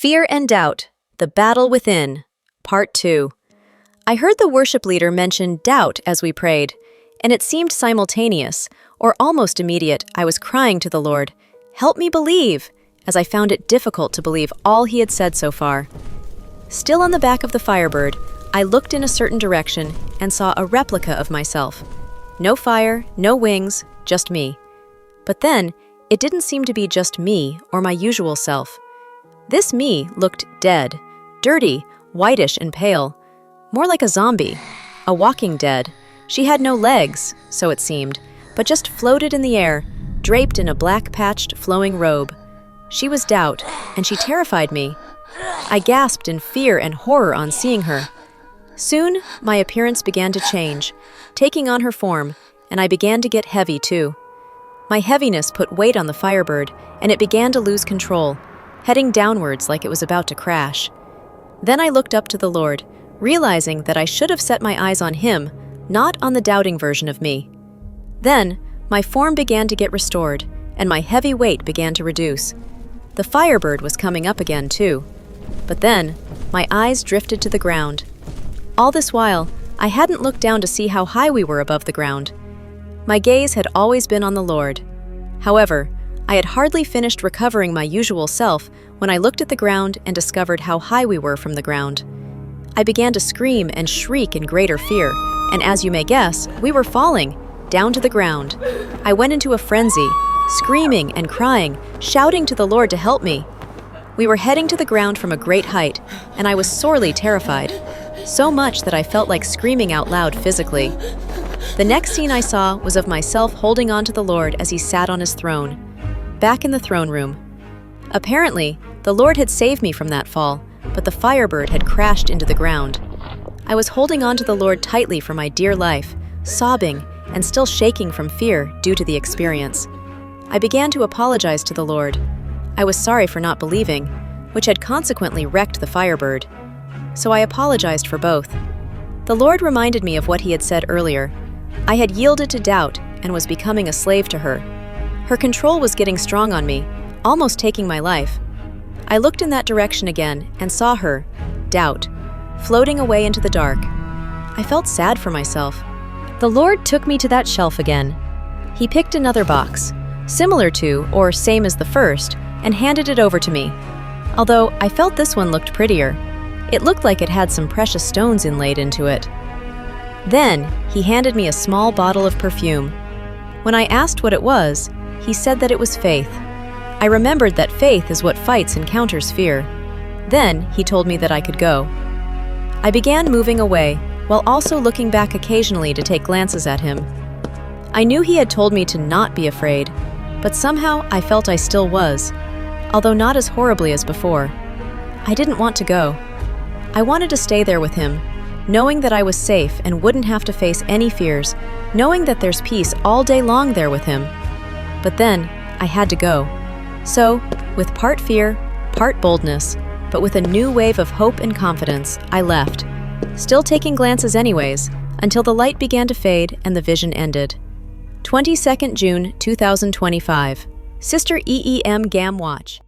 Fear and Doubt, The Battle Within, Part 2. I heard the worship leader mention doubt as we prayed, and it seemed simultaneous, or almost immediate. I was crying to the Lord, "Help me believe," as I found it difficult to believe all he had said so far. Still on the back of the Firebird, I looked in a certain direction and saw a replica of myself. No fire, no wings, just me. But then, it didn't seem to be just me or my usual self. This me looked dead, dirty, whitish and pale, more like a zombie, a walking dead. She had no legs, so it seemed, but just floated in the air, draped in a black-patched, flowing robe. She was Doubt, and she terrified me. I gasped in fear and horror on seeing her. Soon, my appearance began to change, taking on her form, and I began to get heavy too. My heaviness put weight on the Firebird, and it began to lose control, heading downwards like it was about to crash. Then I looked up to the Lord, realizing that I should have set my eyes on Him, not on the doubting version of me. Then, my form began to get restored, and my heavy weight began to reduce. The Firebird was coming up again too. But then, my eyes drifted to the ground. All this while, I hadn't looked down to see how high we were above the ground. My gaze had always been on the Lord. However, I had hardly finished recovering my usual self when I looked at the ground and discovered how high we were from the ground. I began to scream and shriek in greater fear, and as you may guess, we were falling, down to the ground. I went into a frenzy, screaming and crying, shouting to the Lord to help me. We were heading to the ground from a great height, and I was sorely terrified, so much that I felt like screaming out loud physically. The next scene I saw was of myself holding on to the Lord as He sat on His throne, back in the throne room. Apparently, the Lord had saved me from that fall, but the Firebird had crashed into the ground. I was holding on to the Lord tightly for my dear life, sobbing and still shaking from fear due to the experience. I began to apologize to the Lord. I was sorry for not believing, which had consequently wrecked the Firebird. So I apologized for both. The Lord reminded me of what He had said earlier. I had yielded to doubt and was becoming a slave to her. Her control was getting strong on me, almost taking my life. I looked in that direction again and saw her, Doubt, floating away into the dark. I felt sad for myself. The Lord took me to that shelf again. He picked another box, similar to or same as the first, and handed it over to me. Although I felt this one looked prettier. It looked like it had some precious stones inlaid into it. Then, He handed me a small bottle of perfume. When I asked what it was, He said that it was faith. I remembered that faith is what fights and counters fear. Then, He told me that I could go. I began moving away, while also looking back occasionally to take glances at Him. I knew He had told me to not be afraid, but somehow I felt I still was, although not as horribly as before. I didn't want to go. I wanted to stay there with Him, knowing that I was safe and wouldn't have to face any fears, knowing that there's peace all day long there with Him. But then, I had to go. So, with part fear, part boldness, but with a new wave of hope and confidence, I left, still taking glances anyways, until the light began to fade and the vision ended. 22nd June 2025. Sister EEM Gam Watch.